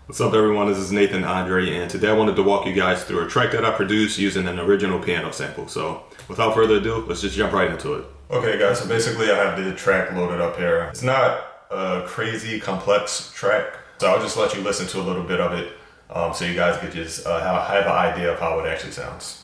What's up, everyone? This is Nathan Andre, and today I wanted to walk you guys through a track that I produced using an original piano sample. So, without further ado, let's just jump right into it. Okay, guys, so basically I have the track loaded up here. It's not a crazy complex track, so I'll just let you listen to a little bit of it so you guys could just have an idea of how it actually sounds.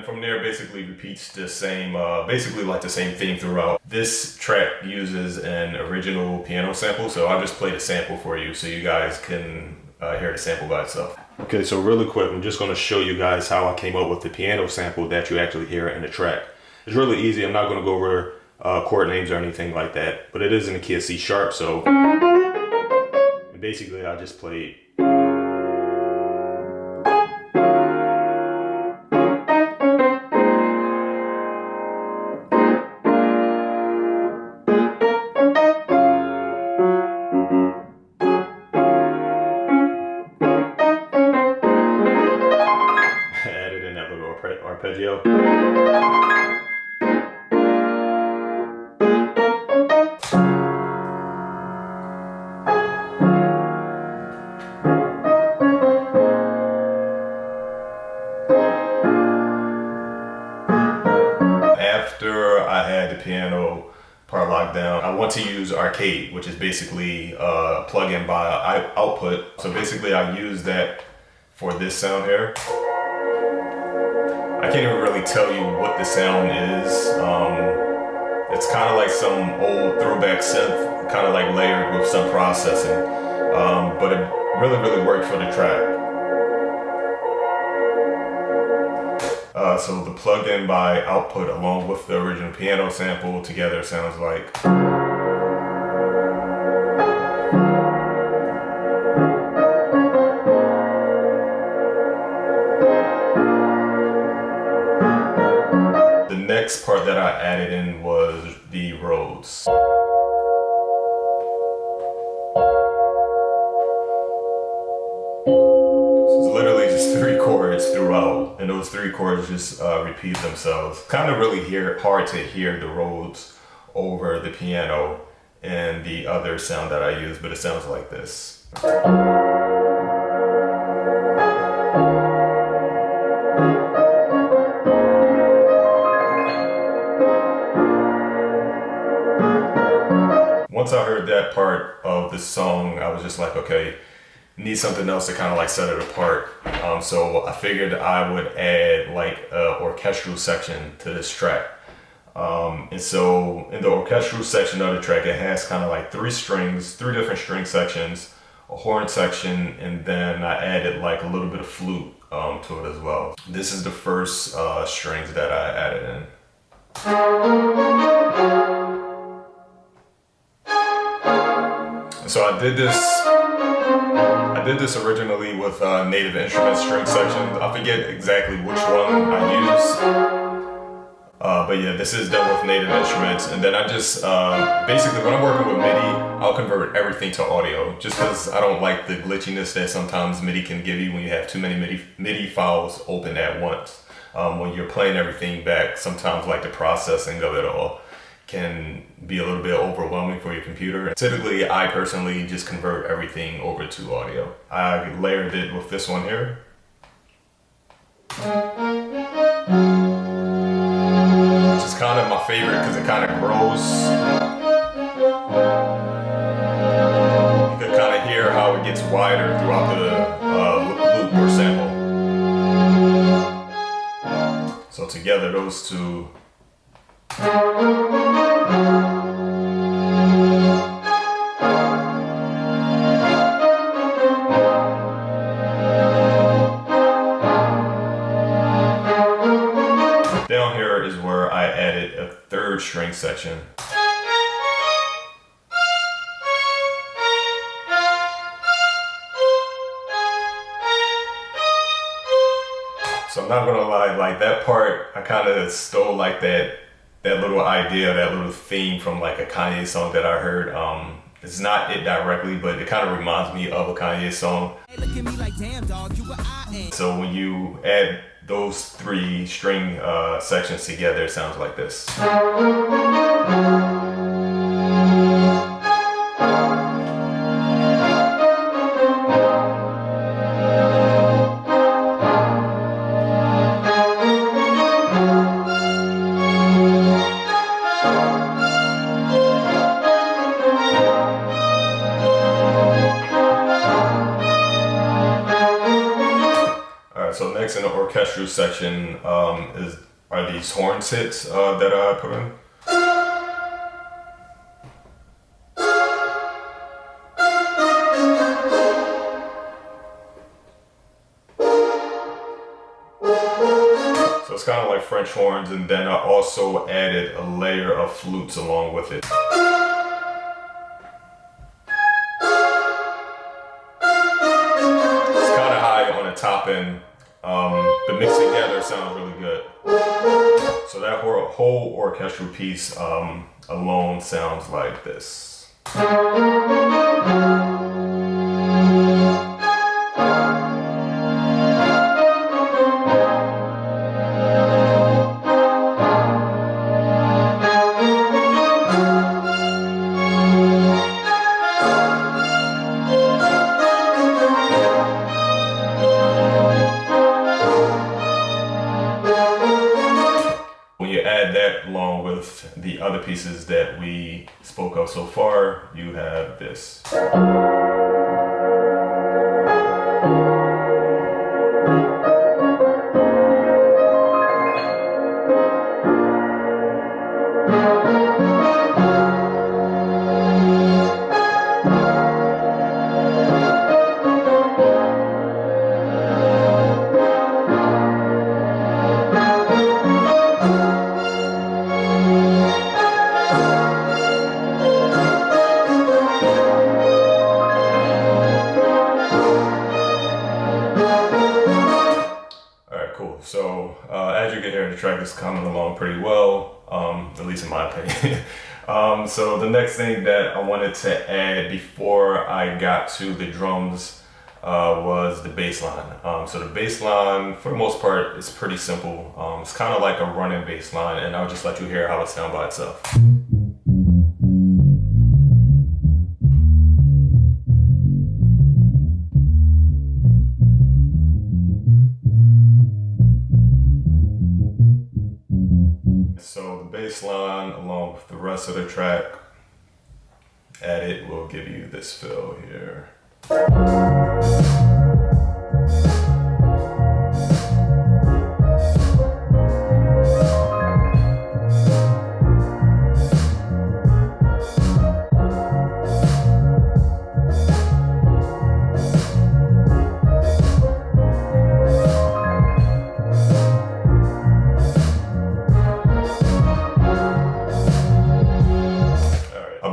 From there, basically repeats the same, basically like the same theme throughout. This track uses an original piano sample, so I'll just play the sample for you so you guys can hear the sample by itself. Okay, so really quick, I'm just going to show you guys how I came up with the piano sample that you actually hear in the track. It's really easy. I'm not going to go over chord names or anything like that, but it is in the key of C sharp, so basically I just played. Added in that little arpeggio. After I had the piano part locked down, I want to use Arcade, which is basically a plugin by Output. So basically I use that for this sound here. I can't even really tell you what the sound is. It's kind of like some old throwback synth, kind of like layered with some processing. But it really worked for the track. So the plugin by Output along with the original piano sample together sounds like. The next part that I added in was the Rhodes. Three chords throughout, and those three chords just repeat themselves. Kind of really hard to hear the Rhodes over the piano and the other sound that I use, but it sounds like this. Once I heard that part of the song, I was just like, okay, need something else to kind of like set it apart. So I figured I would add like an orchestral section to this track. And so in the orchestral section of the track, it has kind of like three different string sections, a horn section, and then I added like a little bit of flute to it as well. This is the first strings that I added in. So I did this originally with Native Instruments string section. I forget exactly which one I use. But yeah, this is done with Native Instruments. And then I just, basically when I'm working with MIDI, I'll convert everything to audio just because I don't like the glitchiness that sometimes MIDI can give you when you have too many MIDI files open at once. When you're playing everything back, sometimes like the processing of it all can be a little bit overwhelming for your computer. Typically, I personally just convert everything over to audio. I layered it with this one here. Which is kind of my favorite because it kind of grows. You can kind of hear how it gets wider throughout the loop. So together, those two. Down here is where I added a third string section. So I'm not gonna lie, like that part, I kind of stole like that little idea, that little theme from like a Kanye song that I heard. It's not it directly, but it kind of reminds me of a Kanye song. Hey, look at me like, damn, dog, you what I am. So when you add those three string sections together, it sounds like this. So next in the orchestral section are these horns hits that I put in. So it's kind of like French horns, and then I also added a layer of flutes along with it. It's kind of high on the top end. But mixed together sounds really good. So that whole orchestral piece alone sounds like this. That along with the other pieces that we spoke of so far, you have this. So as you can hear, the track is coming along pretty well, at least in my opinion. So the next thing that I wanted to add before I got to the drums was the bass line. So the bass line, for the most part, is pretty simple. It's kind of like a running bass line, and I'll just let you hear how it sounds by itself. So the bass line along with the rest of the track added will give you this fill here.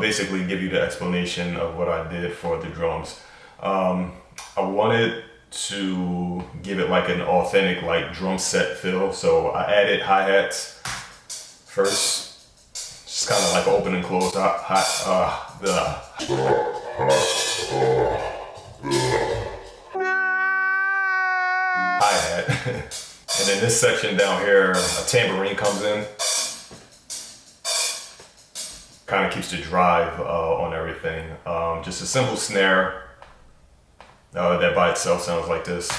Basically give you the explanation of what I did for the drums. I wanted to give it like an authentic like drum set feel, so I added hi-hats first, just kind of like open and close hi-hat. And then this section down here, a tambourine comes in. Kind of keeps the drive on everything. Just a simple snare that by itself sounds like this.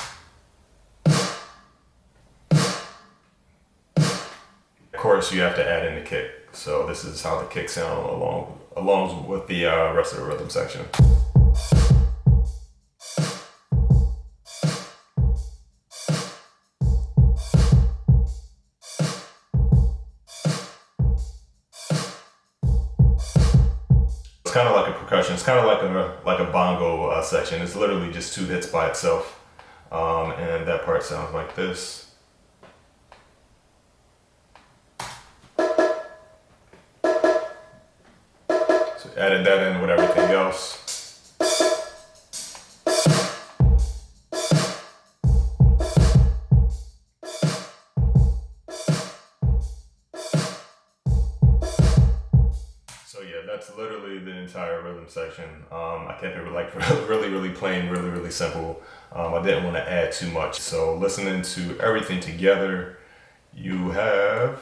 Of course, you have to add in the kick. So this is how the kick sound along with the rest of the rhythm section. kind of like a percussion. It's kind of like a bongo section. It's literally just 2 hits by itself, and that part sounds like this. So added that in with everything else. So yeah, that's literally the entire rhythm section. I kept it like really plain, really simple. I didn't want to add too much. So listening to everything together, you have.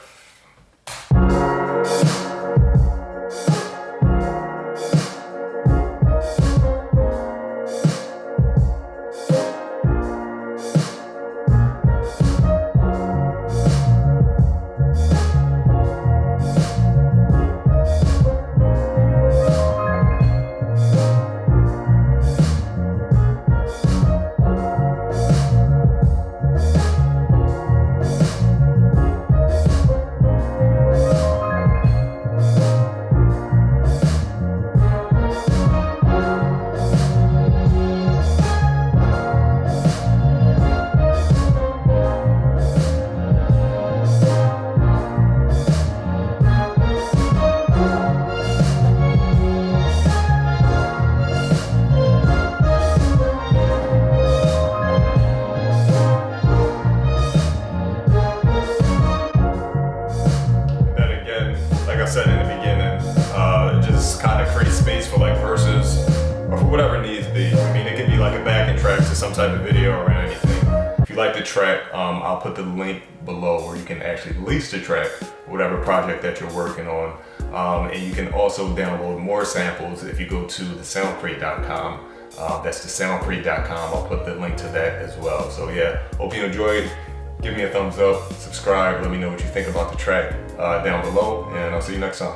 Like I said in the beginning, just kind of create space for like verses or for whatever needs be. I mean, it could be like a backing track to some type of video or anything. If you like the track, I'll put the link below where you can actually lease the track, whatever project that you're working on. And you can also download more samples if you go to thesoundcrate.com. That's thesoundcrate.com. I'll put the link to that as well. So yeah, hope you enjoyed. Give me a thumbs up, subscribe, let me know what you think about the track down below, and I'll see you next time.